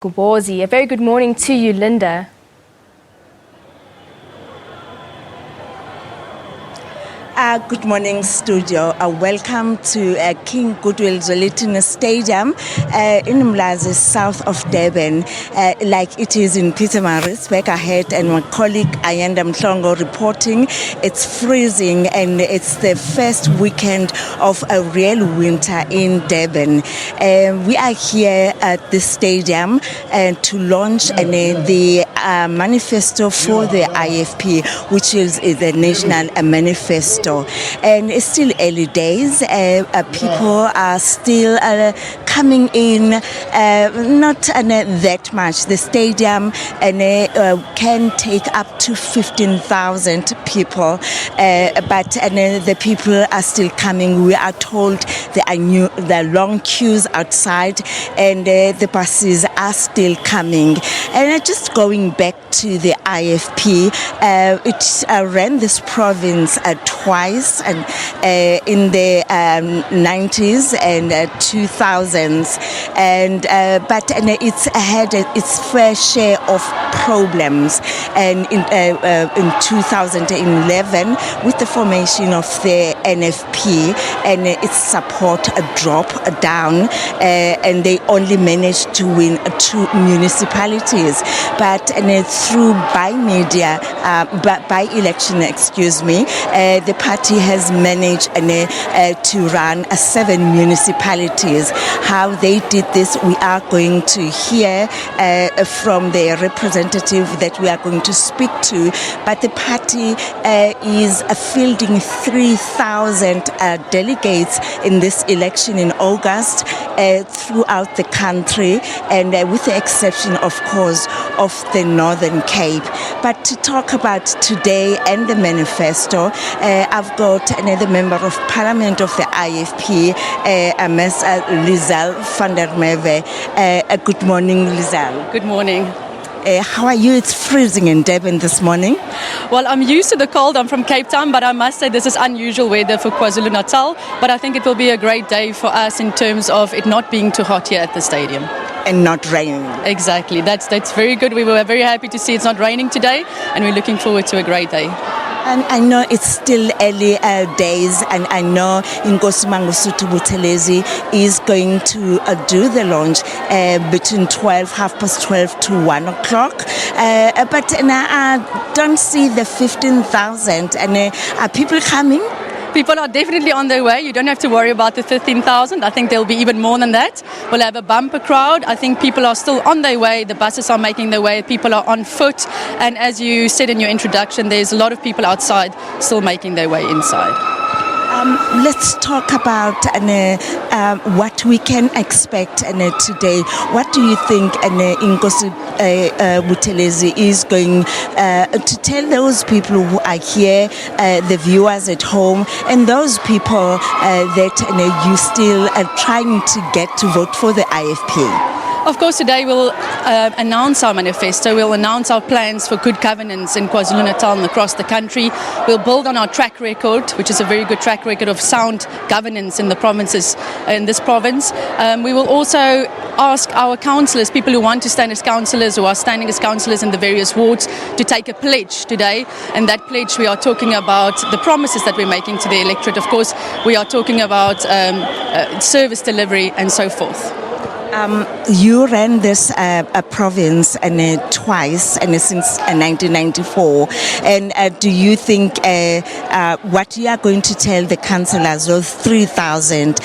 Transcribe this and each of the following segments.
Mgobhozi. A very good morning to you, Linda. Good morning, studio. Welcome to King Goodwill Zwelithini Stadium in Umlazi, south of Durban, like it is in Pietermaritzburg. Ahead, and my colleague Ayanda Mhlongo reporting. It's freezing, and it's the first weekend of a real winter in Durban. We are here at the stadium to launch the manifesto for the IFP, which is the national manifesto. And it's still early days. People are still coming in, not that much. The stadium can take up to 15,000 people, but the people are still coming. We are told there are long queues outside, and the buses are still coming. And just going back to the IFP, it ran this province twice, and in the 90s and 2000s, and but it's had its fair share of problems. And in 2011, with the formation of the NFP, and its support dropped down, and they only managed to win 2 municipalities. But through by-election, the party has managed to run 7 municipalities. How they did this, we are going to hear from the representative that we are going to speak to. But the party is fielding 3,000 delegates in this election in August throughout the country, and with the exception, of course, of the Northern Cape. But to talk about today and the manifesto, I've got another member of Parliament of the IFP, Ms. Lizelle Fehr. Good morning, Lizelle. Good morning. How are you? It's freezing in Durban this morning. Well, I'm used to the cold. I'm from Cape Town, but I must say this is unusual weather for KwaZulu-Natal. But I think it will be a great day for us in terms of it not being too hot here at the stadium. And not raining. Exactly. That's very good. We were very happy to see it's not raining today, and we're looking forward to a great day. And I know it's still early days, and I know Inkosi Mangosuthu Buthelezi is going to do the launch between 12 to 1 o'clock. But I don't see the 15,000. And are people coming? People are definitely on their way. You don't have to worry about the 15,000. I think there'll be even more than that. We'll have a bumper crowd. I think people are still on their way. The buses are making their way. People are on foot. And as you said in your introduction, there's a lot of people outside still making their way inside. Let's talk about what we can expect today. What do you think Inkosi Buthelezi is going to tell those people who are here, the viewers at home, and those people that you still are trying to get to vote for the IFP? Of course, today we'll announce our manifesto. We'll announce our plans for good governance in KwaZulu-Natal and across the country. We'll build on our track record, which is a very good track record of sound governance in the provinces, in this province. We will also ask our councillors, people who want to stand as councillors, who are standing as councillors in the various wards, to take a pledge today. And that pledge, we are talking about the promises that we're making to the electorate. Of course, we are talking about service delivery and so forth. You ran this province twice since 1994, and do you think what you are going to tell the councillors, those 3,000,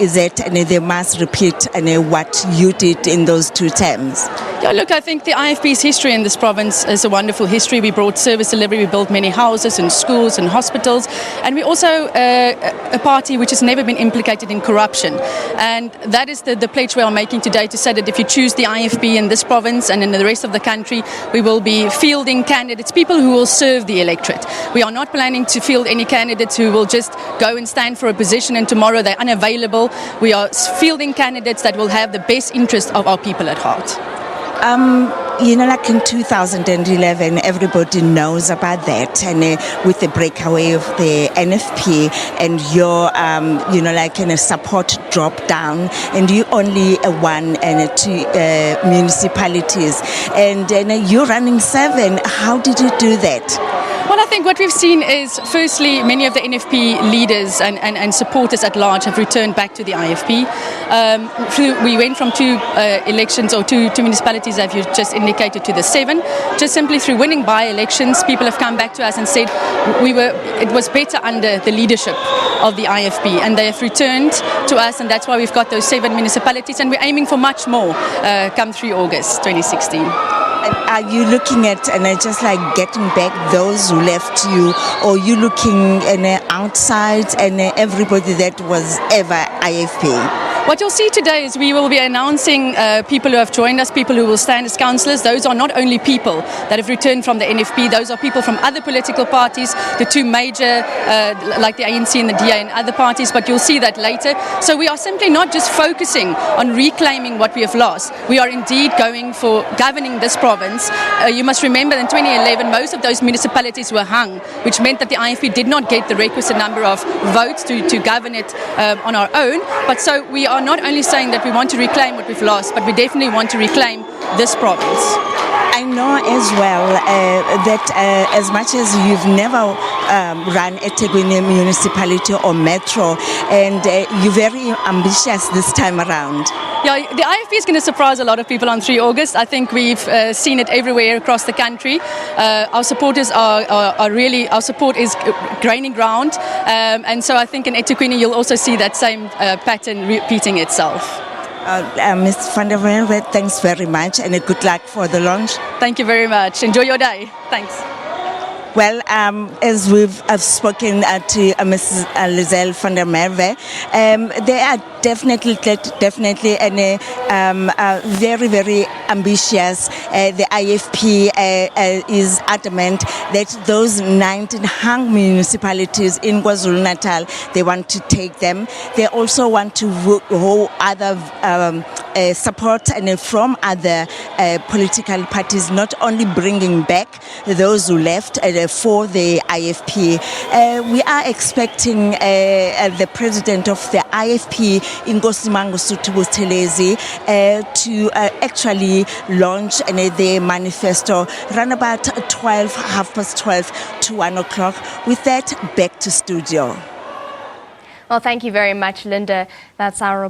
is that they must repeat what you did in those 2 terms? Yeah, look, I think the IFP's history in this province is a wonderful history. We brought service delivery, we built many houses and schools and hospitals, and we're also a party which has never been implicated in corruption. And that is the pledge we are making today, to say that if you choose the IFP in this province and in the rest of the country, we will be fielding candidates, people who will serve the electorate. We are not planning to field any candidates who will just go and stand for a position and tomorrow they're unavailable. We are fielding candidates that will have the best interest of our people at heart. like in 2011, everybody knows about that, and with the breakaway of the NFP and your, like in a support drop down, and you only won 2 municipalities, and you're running 7. How did you do that? Well, I think what we've seen is, firstly, many of the NFP leaders and supporters at large have returned back to the IFP. We went from 2 elections or two municipalities, as you just indicated, to the 7. Just simply through winning by-elections, people have come back to us and said it was better under the leadership of the IFP, and they have returned to us, and that's why we've got those 7 municipalities, and we're aiming for much more come 3 August 2016. Are you looking at just like getting back those who left you, or you looking outside and everybody that was ever IFP? What you'll see today is we will be announcing people who have joined us, people who will stand as councillors. Those are not only people that have returned from the NFP, those are people from other political parties, the 2 major, like the ANC and the DA and other parties, but you'll see that later. So we are simply not just focusing on reclaiming what we have lost. We are indeed going for governing this province. You must remember in 2011, most of those municipalities were hung, which meant that the IFP did not get the requisite number of votes to govern it on our own. But so we are not only saying that we want to reclaim what we've lost, but we definitely want to reclaim this province. I know as well that as much as you've never run a eThekwini municipality or metro, and you're very ambitious this time around. Yeah, the IFP is going to surprise a lot of people on 3 August. I think we've seen it everywhere across the country. Our supporters are really, our support is gaining ground. And so I think in eThekwini you'll also see that same pattern repeating itself. Ms. van der Merwe, thanks very much, and good luck for the launch. Thank you very much. Enjoy your day. Thanks. Well, as I've spoken to Mrs. Lizelle Fehr, they are definitely and very, very ambitious. The IFP is adamant that those 19 hung municipalities in KwaZulu-Natal, they want to take them. They also want to hold other support and from other political parties, not only bringing back those who left for the IFP. We are expecting the president of the IFP, Nkosi Mangosuthu Buthelezi, to actually launch the manifesto around about 12:30 to 1 o'clock. With that, back to studio. Well, thank you very much, Linda. That's our